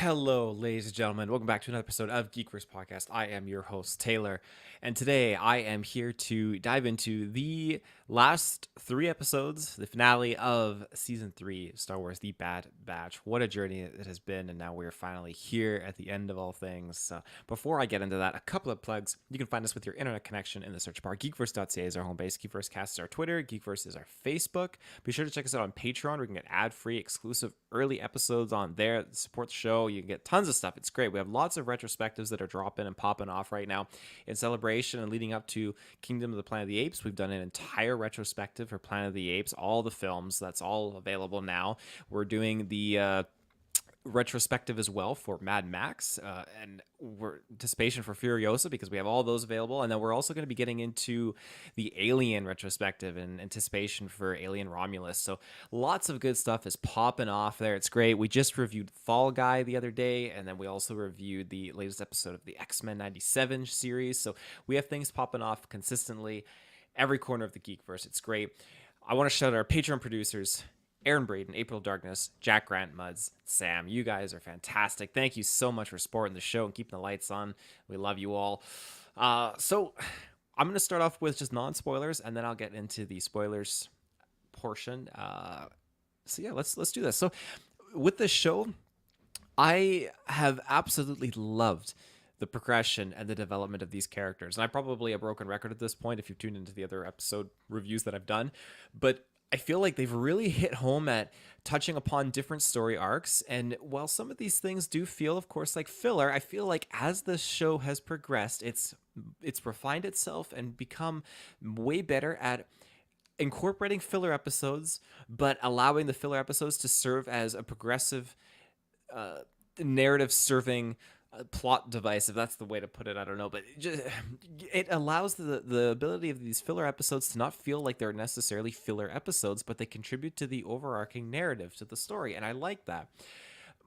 Hello, ladies and gentlemen. Welcome back to another episode of GeekVerse Podcast. I am your host, Taylor, and today I am here to dive into the last three episodes, the finale of Season 3 Star Wars The Bad Batch. What a journey it has been, and now we're finally here at the end of all things. Before I get into that, a couple of plugs. You can find us with your internet connection in the search bar. GeekVerse.ca is our home base. GeekVerseCast is our Twitter. GeekVerse is our Facebook. Be sure to check us out on Patreon. We can get ad-free, exclusive, early episodes on there. Support the show. You can get tons of stuff. It's great. We have lots of retrospectives that are dropping and popping off right now in celebration and leading up to Kingdom of the Planet of the Apes. We've done an entire retrospective for Planet of the Apes, all the films. That's all available now. We're doing the retrospective as well for Mad Max and we're anticipation for Furiosa because we have all those available, and then we're also going to be getting into the Alien retrospective in anticipation for Alien Romulus. So lots of good stuff is popping off there. It's great. We just reviewed Fall Guy the other day, and then we also reviewed the latest episode of the X-Men 97 series. So we have things popping off consistently every corner of the Geekverse. It's great. I want to shout out our Patreon producers, Aaron Braden, April Darkness, Jack Grant, Muds, Sam. You guys are fantastic. Thank you so much for supporting the show and keeping the lights on. We love you all. So I'm going to start off with just non-spoilers, and then I'll get into the spoilers portion. So yeah, let's do this. So with this show, I have absolutely loved the progression and the development of these characters. And I'm probably a broken record at this point if you've tuned into the other episode reviews that I've done. But I feel like they've really hit home at touching upon different story arcs. And while some of these things do feel, of course, like filler, I feel like as the show has progressed, it's refined itself and become way better at incorporating filler episodes, but allowing the filler episodes to serve as a progressive narrative serving plot device, if that's the way to put it. I don't know, but it allows the ability of these filler episodes to not feel like they're necessarily filler episodes, but they contribute to the overarching narrative, to the story, and I like that.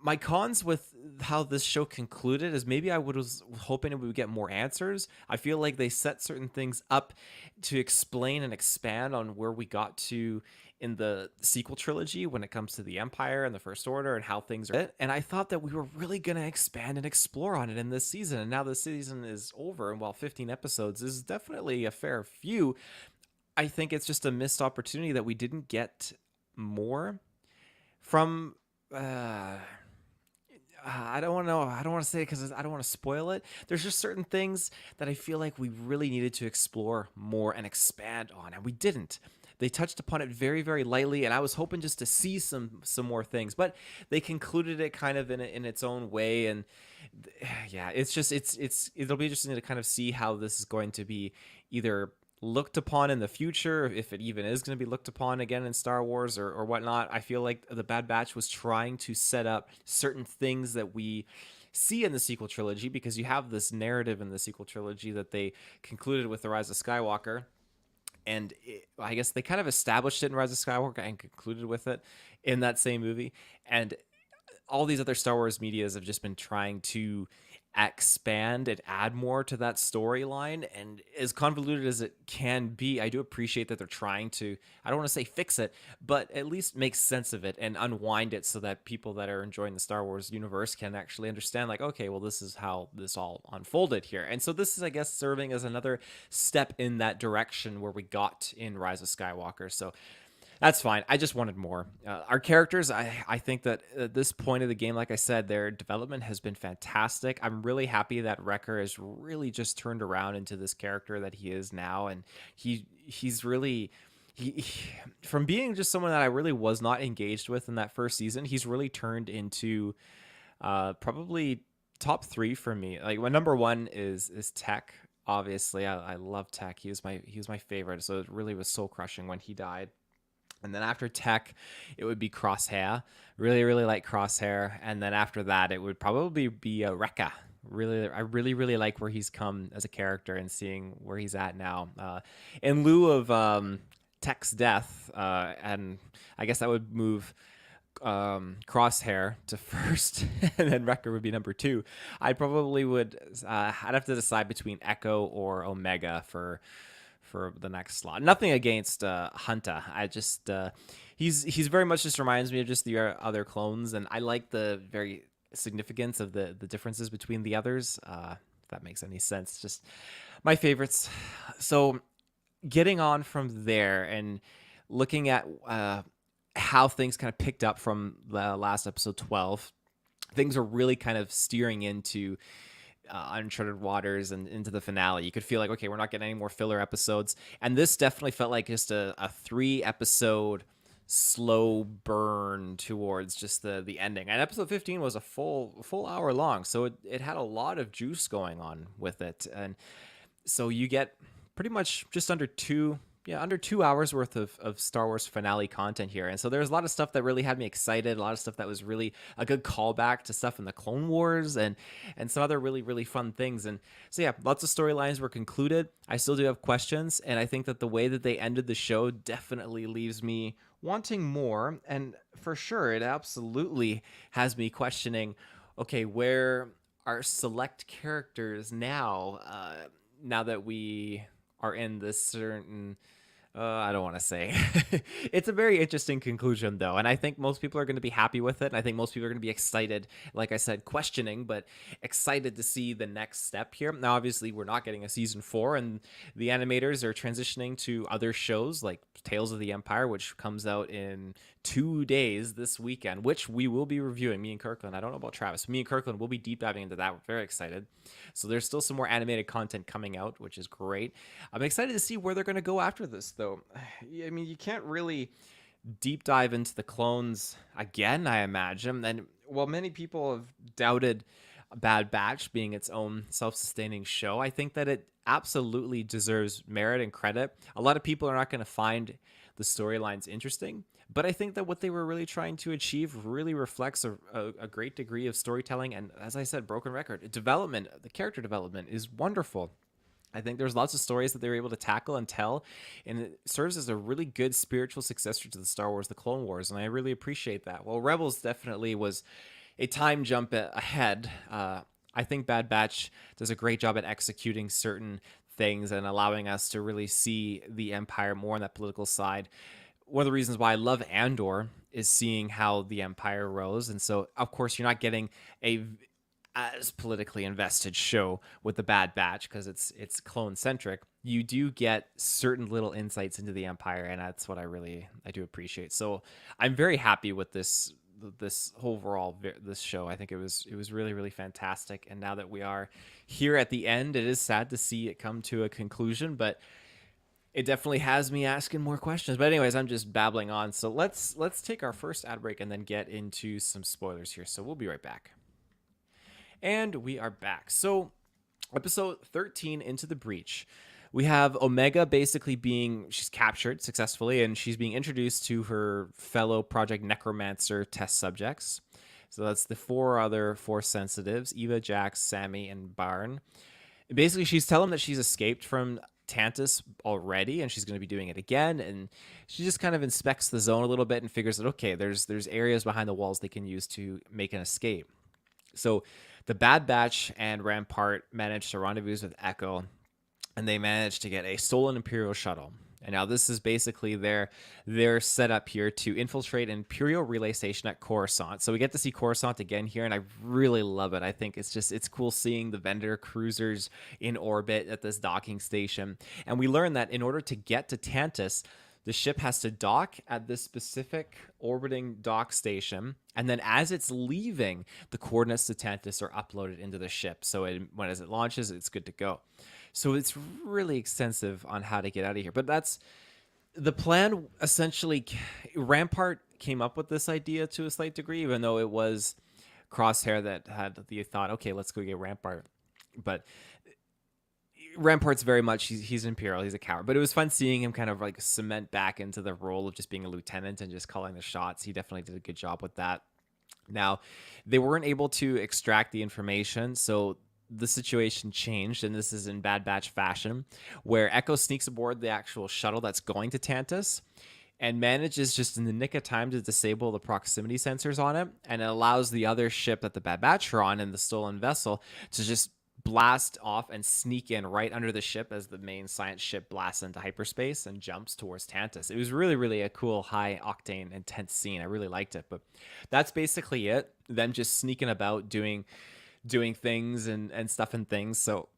My cons with how this show concluded is maybe I was hoping we would get more answers. I feel like they set certain things up to explain and expand on where we got to in the sequel trilogy when it comes to the Empire and the First Order and how things are. And I thought that we were really going to expand and explore on it in this season. And now this season is over, and while 15 episodes is definitely a fair few, I think it's just a missed opportunity that we didn't get more from. I don't want to know. I don't want to say it because I don't want to spoil it. There's just certain things that I feel like we really needed to explore more and expand on, and we didn't. They touched upon it very, very lightly, and I was hoping just to see some more things, but they concluded it kind of in its own way. And yeah, it'll be interesting to kind of see how this is going to be either looked upon in the future, if it even is going to be looked upon again in Star Wars or whatnot. I feel like the Bad Batch was trying to set up certain things that we see in the sequel trilogy, because you have this narrative in the sequel trilogy that they concluded with The Rise of Skywalker. And I guess they kind of established it in Rise of Skywalker and concluded with it in that same movie. And all these other Star Wars medias have just been trying to expand and add more to that storyline. And as convoluted as it can be, I do appreciate that they're trying to, I don't want to say fix it, but at least make sense of it and unwind it so that people that are enjoying the Star Wars universe can actually understand, like, okay, well, this is how this all unfolded here. And so this is, I guess, serving as another step in that direction where we got in Rise of Skywalker. So that's fine. I just wanted more. Our characters, I think that at this point of the game, like I said, their development has been fantastic. I'm really happy that Wrecker has really just turned around into this character that he is now. And he's really, from being just someone that I really was not engaged with in that first season, he's really turned into probably top three for me. Like, my number one is Tech. Obviously, I love Tech. He was my favorite. So it really was soul crushing when he died. And then after Tech, it would be Crosshair. Really, really like Crosshair. And then after that, it would probably be Rekka. I really like where he's come as a character and seeing where he's at now. In lieu of Tech's death, and I guess that would move Crosshair to first, and then Wrecker would be number two. I probably would. I'd have to decide between Echo or Omega for the next slot. Nothing against Hunter. I just he's very much just reminds me of just the other clones, and I like the very significance of the differences between the others. If that makes any sense. Just my favorites. So getting on from there and looking at how things kind of picked up from the last episode 12, things are really kind of steering into uncharted waters and into the finale. You could feel like, okay, we're not getting any more filler episodes, and this definitely felt like just a 3 episode slow burn towards just the ending. And episode 15 was a full hour long, so it had a lot of juice going on with it. And so you get pretty much just under 2 hours worth of Star Wars finale content here. And so there's a lot of stuff that really had me excited, a lot of stuff that was really a good callback to stuff in the Clone Wars and some other really, really fun things. And so yeah, lots of storylines were concluded. I still do have questions, and I think that the way that they ended the show definitely leaves me wanting more. And for sure, it absolutely has me questioning, okay, where are select characters now? Now that we are in this certain I don't want to say. It's a very interesting conclusion, though, and I think most people are going to be happy with it, and I think most people are going to be excited, like I said, questioning, but excited to see the next step here. Now, obviously, we're not getting a season 4, and the animators are transitioning to other shows like Tales of the Empire, which comes out in 2 days this weekend, which we will be reviewing, me and Kirkland. I don't know about Travis. Me and Kirkland will be deep diving into that. We're very excited. So there's still some more animated content coming out, which is great. I'm excited to see where they're going to go after this, though. I mean, you can't really deep dive into the clones again, I imagine. And while many people have doubted Bad Batch being its own self-sustaining show, I think that it absolutely deserves merit and credit. A lot of people are not going to find the storylines interesting, but I think that what they were really trying to achieve really reflects a great degree of storytelling. And as I said, broken record, development, the character development is wonderful. I think there's lots of stories that they were able to tackle and tell, and it serves as a really good spiritual successor to the Star Wars, the Clone Wars, and I really appreciate that. Well, Rebels definitely was a time jump ahead. I think Bad Batch does a great job at executing certain things and allowing us to really see the Empire more on that political side. One of the reasons why I love Andor is seeing how the Empire rose, and so of course you're not getting a as politically invested show with the Bad Batch because it's clone centric. You do get certain little insights into the Empire, and that's what I do appreciate. So I'm very happy with this overall this show. I think it was really, really fantastic. And now that we are here at the end, it is sad to see it come to a conclusion, but it definitely has me asking more questions. But anyways, I'm just babbling on. So let's take our first ad break and then get into some spoilers here. So we'll be right back. And we are back. So episode 13, Into the Breach. We have Omega basically she's captured successfully, and she's being introduced to her fellow Project Necromancer test subjects. So that's the 4 other Force sensitives, Eva, Jax, Sammy, and Barn. Basically, she's telling them that she's escaped from Tantus already, and she's going to be doing it again. And she just kind of inspects the zone a little bit and figures that, okay, there's areas behind the walls they can use to make an escape. So the Bad Batch and Rampart managed to rendezvous with Echo, and they managed to get a stolen Imperial shuttle. And now this is basically their setup here to infiltrate an Imperial relay station at Coruscant. So we get to see Coruscant again here, and I really love it. I think it's cool seeing the Vendor cruisers in orbit at this docking station. And we learn that in order to get to Tantus, the ship has to dock at this specific orbiting dock station, and then as it's leaving, the coordinates to Tantus are uploaded into the ship. So as it launches, it's good to go. So it's really extensive on how to get out of here. But that's the plan. Essentially, Rampart came up with this idea to a slight degree, even though it was Crosshair that had the thought, okay, let's go get Rampart. But Rampart's very much, he's Imperial, he's a coward. But it was fun seeing him kind of like cement back into the role of just being a lieutenant and just calling the shots. He definitely did a good job with that. Now, they weren't able to extract the information, so the situation changed, and this is in Bad Batch fashion, where Echo sneaks aboard the actual shuttle that's going to Tantus and manages just in the nick of time to disable the proximity sensors on it, and it allows the other ship that the Bad Batch are on and the stolen vessel to just blast off and sneak in right under the ship as the main science ship blasts into hyperspace and jumps towards Tantus. It was really, really a cool, high octane, intense scene. I really liked it. But that's basically it. Them just sneaking about, doing things and stuff and things. So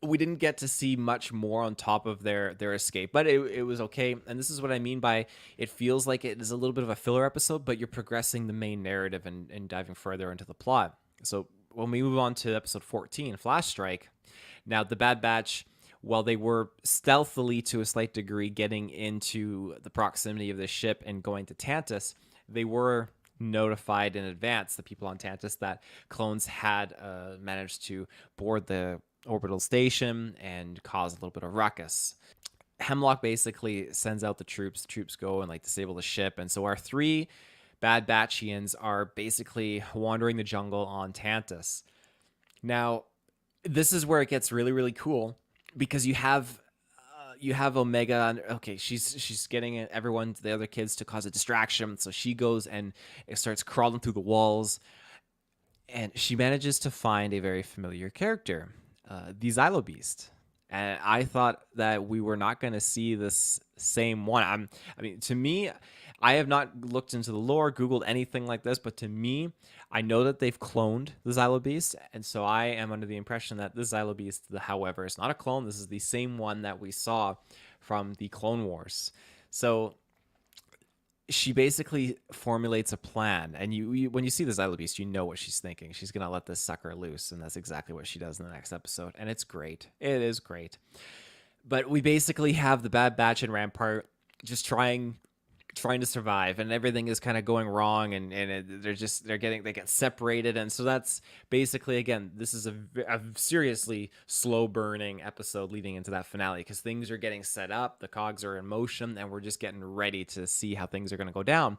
we didn't get to see much more on top of their escape, but it was okay. And this is what I mean by it feels like it is a little bit of a filler episode, but you're progressing the main narrative and diving further into the plot. So when we move on to episode 14, Flash Strike, now the Bad Batch, while they were stealthily to a slight degree getting into the proximity of the ship and going to Tantus, they were notified in advance, the people on Tantus, that clones had managed to board the orbital station and cause a little bit of ruckus. Hemlock basically sends out the troops. The troops go and like disable the ship, and so our three Bad Batchians are basically wandering the jungle on Tantus. Now, this is where it gets really, really cool because you have Omega. Okay, she's getting everyone, the other kids, to cause a distraction. So she goes and it starts crawling through the walls, and she manages to find a very familiar character, the Xylo Beast. And I thought that we were not going to see this same one. I mean, to me, I have not looked into the lore, Googled anything like this, but to me, I know that they've cloned the Xylo Beast, and so I am under the impression that this Xylo Beast, however, is not a clone. This is the same one that we saw from the Clone Wars. So she basically formulates a plan, and you when you see the Xylo Beast, you know what she's thinking. She's gonna let this sucker loose, and that's exactly what she does in the next episode, and it's great. It is great. But we basically have the Bad Batch and Rampart just trying to survive, and everything is kind of going wrong, and they get separated. And so that's basically, again, this is a seriously slow burning episode leading into that finale, because things are getting set up, the cogs are in motion, and we're just getting ready to see how things are going to go down.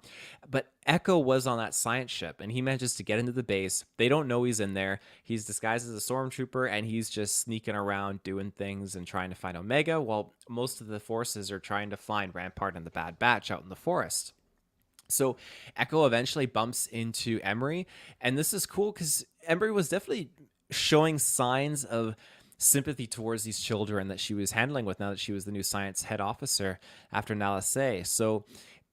But Echo was on that science ship, and he manages to get into the base. They don't know he's in there. He's disguised as a stormtrooper, and he's just sneaking around doing things and trying to find Omega, while most of the forces are trying to find Rampart and the Bad Batch out in the forest. So Echo eventually bumps into Emery, and this is cool because Emery was definitely showing signs of sympathy towards these children that she was handling with now that she was the new science head officer after Nalase. So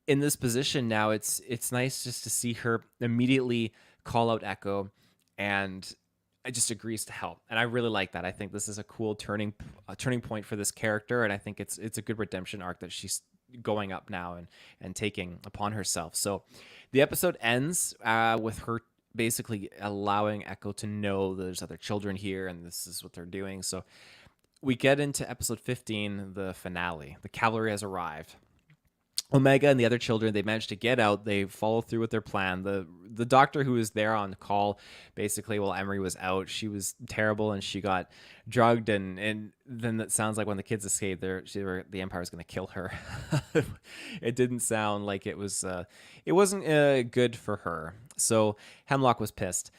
in this position now, it's nice just to see her immediately call out Echo, and it just agrees to help. And I really like that. I think this is a cool turning point for this character, and I think it's a good redemption arc that she's going up now and taking upon herself. So the episode ends with her basically allowing Echo to know there's other children here and this is what they're doing. So we get into episode 15, the finale. The cavalry has arrived. Omega and the other children, they managed to get out. They follow through with their plan. The doctor who was there on call, basically, while Emery was out, she was terrible and she got drugged. And then it sounds like when the kids escaped, the Empire was going to kill her. It didn't sound like it was. It wasn't good for her. So Hemlock was pissed.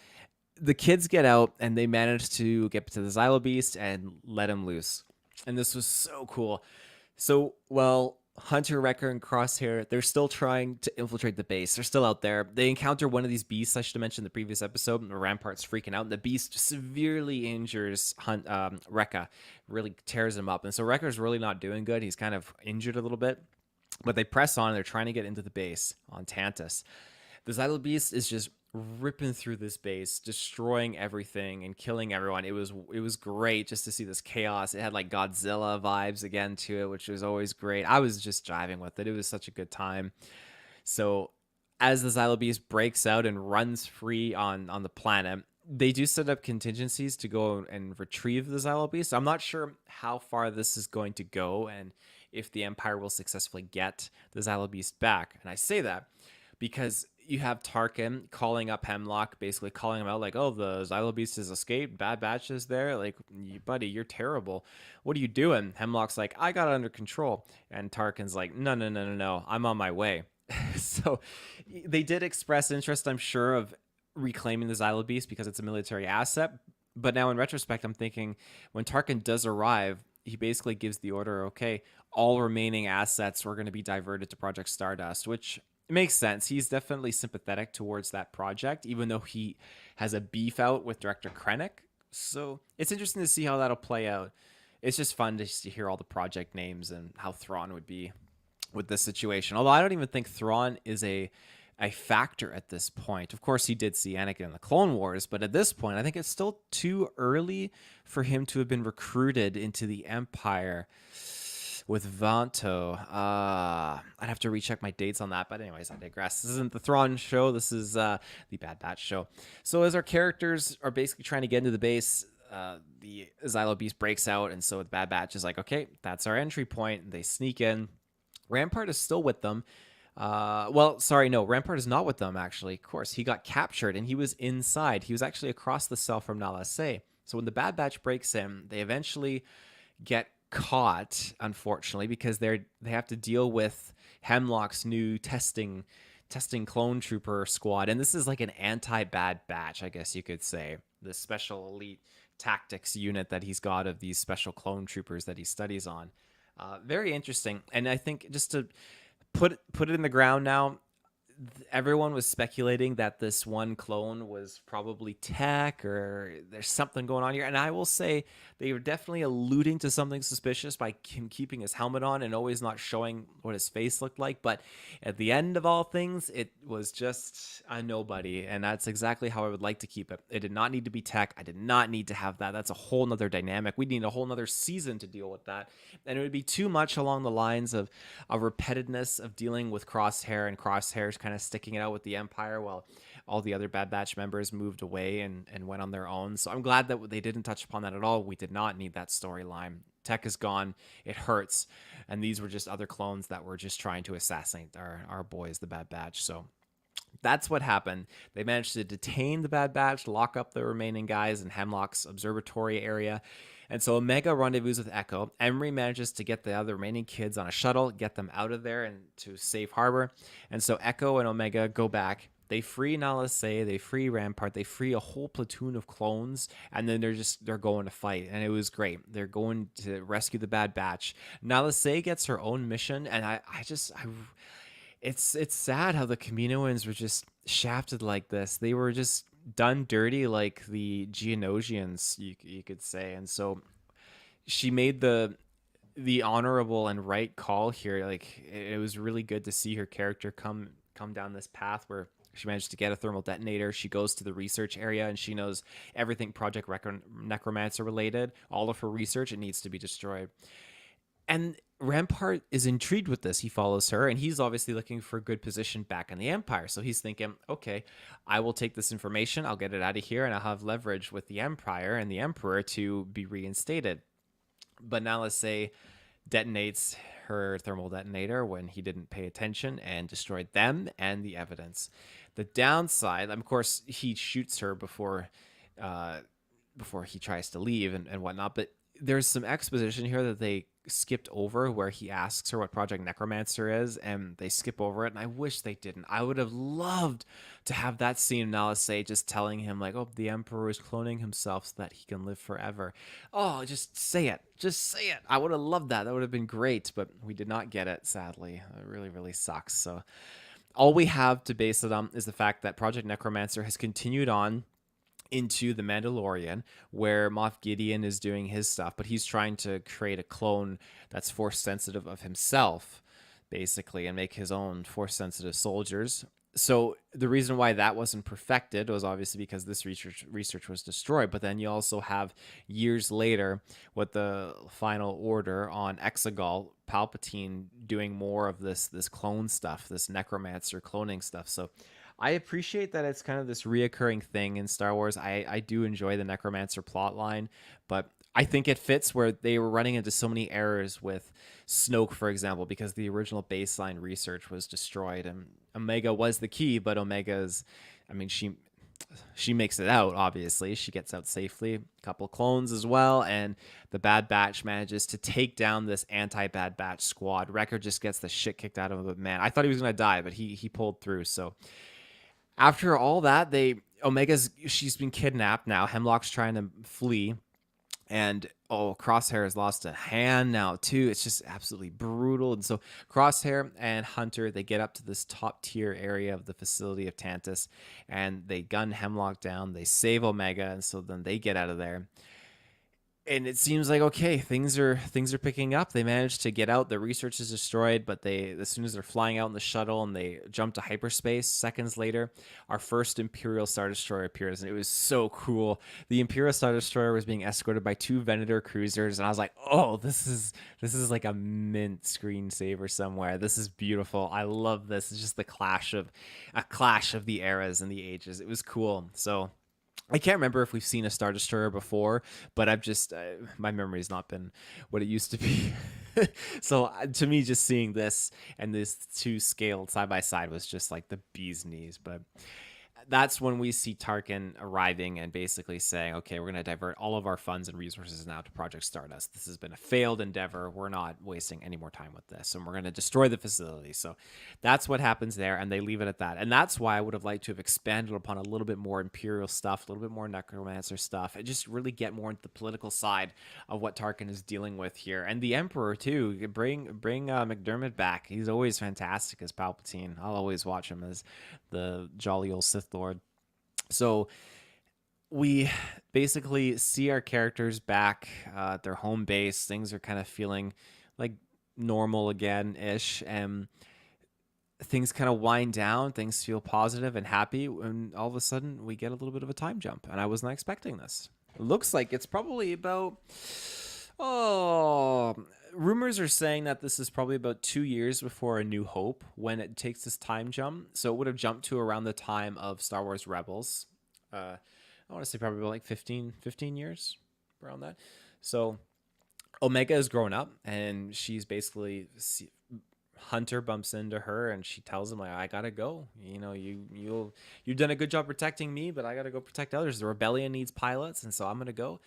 The kids get out and they managed to get to the Xylo Beast and let him loose. And this was so cool. So, well, Hunter, Wrecker, and Crosshair, they're still trying to infiltrate the base. They're still out there. They encounter one of these beasts I should have mentioned in the previous episode, and the Rampart's freaking out. And the beast severely injures Wrecker, really tears him up. And so Wrecker's really not doing good. He's kind of injured a little bit. But they press on, and they're trying to get into the base on Tantus. The Xylo Beast is just ripping through this base, destroying everything and killing everyone. It was great just to see this chaos. It had like Godzilla vibes again to it, which was always great. I was just jiving with it. It was such a good time. So as the Xylo Beast breaks out and runs free on the planet, they do set up contingencies to go and retrieve the Xylo Beast. I'm not sure how far this is going to go and if the Empire will successfully get the Xylo Beast back. And I say that because you have Tarkin calling up Hemlock, basically calling him out like, oh, the Xylo Beast has escaped. Bad Batch is there. Like, buddy, you're terrible. What are you doing? Hemlock's like, I got it under control. And Tarkin's like, no. I'm on my way. So they did express interest, I'm sure, of reclaiming the Xylo Beast because it's a military asset. But now in retrospect, I'm thinking when Tarkin does arrive, he basically gives the order, okay, all remaining assets were going to be diverted to Project Stardust, which it makes sense. He's definitely sympathetic towards that project, even though he has a beef out with Director Krennic. So it's interesting to see how that'll play out. It's just fun to hear all the project names and how Thrawn would be with this situation. Although I don't even think Thrawn is a factor at this point. Of course, he did see Anakin in the Clone Wars, but at this point, I think it's still too early for him to have been recruited into the Empire with Vanto. I'd have to recheck my dates on that, but anyways, I digress. This isn't the Thrawn show. This is the Bad Batch show. So as our characters are basically trying to get into the base, the Xylo Beast breaks out, and so the Bad Batch is like, okay, that's our entry point. They sneak in. Rampart is still with them. Well, sorry, no, Rampart is not with them, actually. Of course, he got captured, and he was inside. He was actually across the cell from Nala Se. So when the Bad Batch breaks in, they eventually get caught, unfortunately, because they have to deal with Hemlock's new testing clone trooper squad, and this is like an anti-Bad Batch, I guess you could say, the special elite tactics unit that he's got of these special clone troopers that he studies on. Very interesting, and I think just to put it in the ground now, everyone was speculating that this one clone was probably tech or there's something going on here. And I will say they were definitely alluding to something suspicious by him keeping his helmet on and always not showing what his face looked like. But at the end of all things, it was just a nobody. And that's exactly how I would like to keep it. It did not need to be tech. I did not need to have that. That's a whole nother dynamic. We need a whole nother season to deal with that. And it would be too much along the lines of a repetitiveness of dealing with Crosshair and Crosshair's kind of sticking it out with the Empire while all the other Bad Batch members moved away and went on their own. So I'm glad that they didn't touch upon that at all. We did not need that storyline. Tech is gone. It hurts. And these were just other clones that were just trying to assassinate our boys, the Bad Batch. So that's what happened. They managed to detain the Bad Batch, lock up the remaining guys in Hemlock's observatory area. And so Omega rendezvous with Echo. Emery manages to get the other remaining kids on a shuttle, get them out of there and to safe harbor. And so Echo and Omega go back. They free Nala Se, they free Rampart, they free a whole platoon of clones, and then they're going to fight, and it was great. They're going to rescue the Bad Batch. Nala Se gets her own mission, and it's sad how the Kaminoans were just shafted like this. They were just done dirty like the Geonosians, you could say. And so she made the honorable and right call here. Like, it was really good to see her character come down this path where she managed to get a thermal detonator. She goes to the research area and she knows everything Project Necromancer related. All of her research, it needs to be destroyed. And Rampart is intrigued with this. He follows her, and he's obviously looking for a good position back in the Empire. So he's thinking, okay, I will take this information, I'll get it out of here, and I'll have leverage with the Empire and the Emperor to be reinstated. But now let's say detonates her thermal detonator when he didn't pay attention and destroyed them and the evidence. The downside, of course, he shoots her before he tries to leave and whatnot, but there's some exposition here that they skipped over where he asks her what Project Necromancer is, and they skip over it, and I wish they didn't. I would have loved to have that scene of Nala Se just telling him, like, oh, the Emperor is cloning himself so that he can live forever. Oh, just say it. Just say it. I would have loved that. That would have been great, but we did not get it, sadly. It really, really sucks. So all we have to base it on is the fact that Project Necromancer has continued on into the Mandalorian, where Moff Gideon is doing his stuff, but he's trying to create a clone that's force sensitive of himself, basically, and make his own force sensitive soldiers. So the reason why that wasn't perfected was obviously because this research was destroyed. But then you also have years later with the final order on Exegol, Palpatine doing more of this clone stuff, this necromancer cloning stuff. So I appreciate that it's kind of this reoccurring thing in Star Wars. I do enjoy the necromancer plot line, but I think it fits where they were running into so many errors with Snoke, for example, because the original baseline research was destroyed, and Omega was the key, but Omega's, I mean, she makes it out, obviously. She gets out safely. A couple clones as well, and the Bad Batch manages to take down this anti-Bad Batch squad. Wrecker just gets the shit kicked out of him, but man, I thought he was going to die, but he pulled through, so after all that, she's been kidnapped now. Hemlock's trying to flee. And Crosshair has lost a hand now too. It's just absolutely brutal. And so Crosshair and Hunter, they get up to this top tier area of the facility of Tantus, and they gun Hemlock down. They save Omega, and so then they get out of there. And it seems like okay, things are picking up. They managed to get out. The research is destroyed, but they, as soon as they're flying out in the shuttle and they jump to hyperspace, seconds later, our first Imperial Star Destroyer appears, and it was so cool. The Imperial Star Destroyer was being escorted by two Venator cruisers, and I was like, oh, this is like a mint screensaver somewhere. This is beautiful. I love this. It's just the clash of the eras and the ages. It was cool. So I can't remember if we've seen a Star Destroyer before, but I've just my memory's not been what it used to be. So to me, just seeing this and this two scaled side by side was just like the bee's knees. But that's when we see Tarkin arriving and basically saying, okay, we're going to divert all of our funds and resources now to Project Stardust. This has been a failed endeavor. We're not wasting any more time with this, and we're going to destroy the facility. So that's what happens there, and they leave it at that. And that's why I would have liked to have expanded upon a little bit more Imperial stuff, a little bit more Necromancer stuff, and just really get more into the political side of what Tarkin is dealing with here. And the Emperor, too. Bring McDermott back. He's always fantastic as Palpatine. I'll always watch him as the jolly old Sith Lord. So we basically see our characters back at their home base. Things are kind of feeling like normal again ish, and things kind of wind down. Things feel positive and happy, and all of a sudden we get a little bit of a time jump, and I was not expecting this. It looks like it's probably about oh, rumors are saying that this is probably about 2 years before A New Hope when it takes this time jump. So it would have jumped to around the time of Star Wars Rebels. I want to say probably about like 15 years around that. So Omega is grown up, and she's basically Hunter bumps into her, and she tells him like, I gotta go. You know, you've done a good job protecting me, but I gotta go protect others. The rebellion needs pilots, and so I'm gonna go.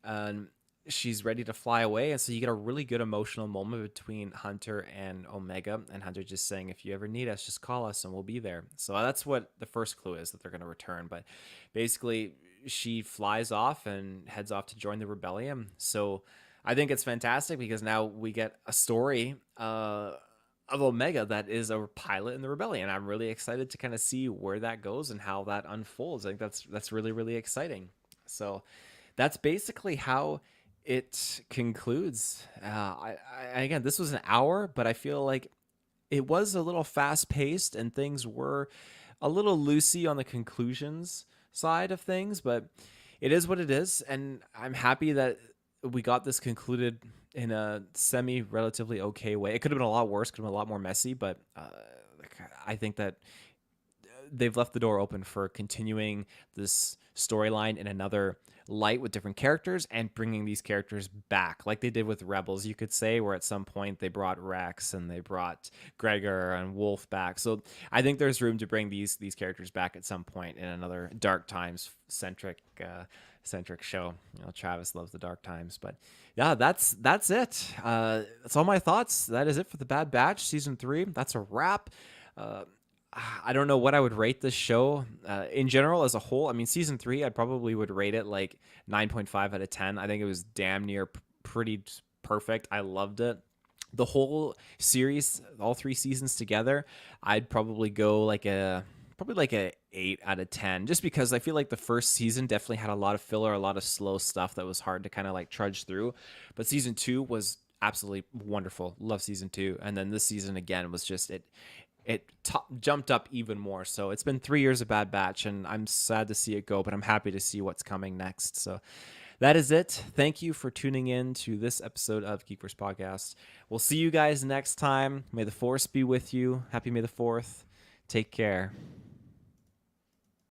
And she's ready to fly away, and so you get a really good emotional moment between Hunter and Omega, and Hunter just saying, if you ever need us, just call us and we'll be there. So that's what the first clue is, that they're going to return. But basically she flies off and heads off to join the rebellion. So I think it's fantastic because now we get a story of Omega that is a pilot in the rebellion. I'm really excited to kind of see where that goes and how that unfolds. I think that's really, really exciting. So that's basically how it concludes. Again, this was an hour, but I feel like it was a little fast paced and things were a little loosey on the conclusions side of things, but it is what it is. And I'm happy that we got this concluded in a semi relatively okay way. It could have been a lot worse, could have been a lot more messy, but I think that they've left the door open for continuing this storyline in another light with different characters and bringing these characters back like they did with Rebels, you could say, where at some point they brought Rex and they brought Gregor and Wolf back. So I think there's room to bring these characters back at some point in another Dark Times centric show. You know, Travis loves the Dark Times, but yeah, that's it. That's all my thoughts. That is it for the Bad Batch season 3. That's a wrap. I don't know what I would rate this show in general as a whole. I mean, season 3, I probably would rate it like 9.5 out of 10. I think it was damn near pretty perfect. I loved it. The whole series, all 3 seasons together, I'd probably go like a 8 out of 10, just because I feel like the first season definitely had a lot of filler, a lot of slow stuff that was hard to kind of like trudge through. But season 2 was absolutely wonderful. Love season 2. And then this season again was just jumped up even more. So it's been 3 years of Bad Batch, and I'm sad to see it go, but I'm happy to see what's coming next. So that is it. Thank you for tuning in to this episode of GeekVerse Podcast. We'll see you guys next time. May the Force be with you. Happy May the 4th. Take care.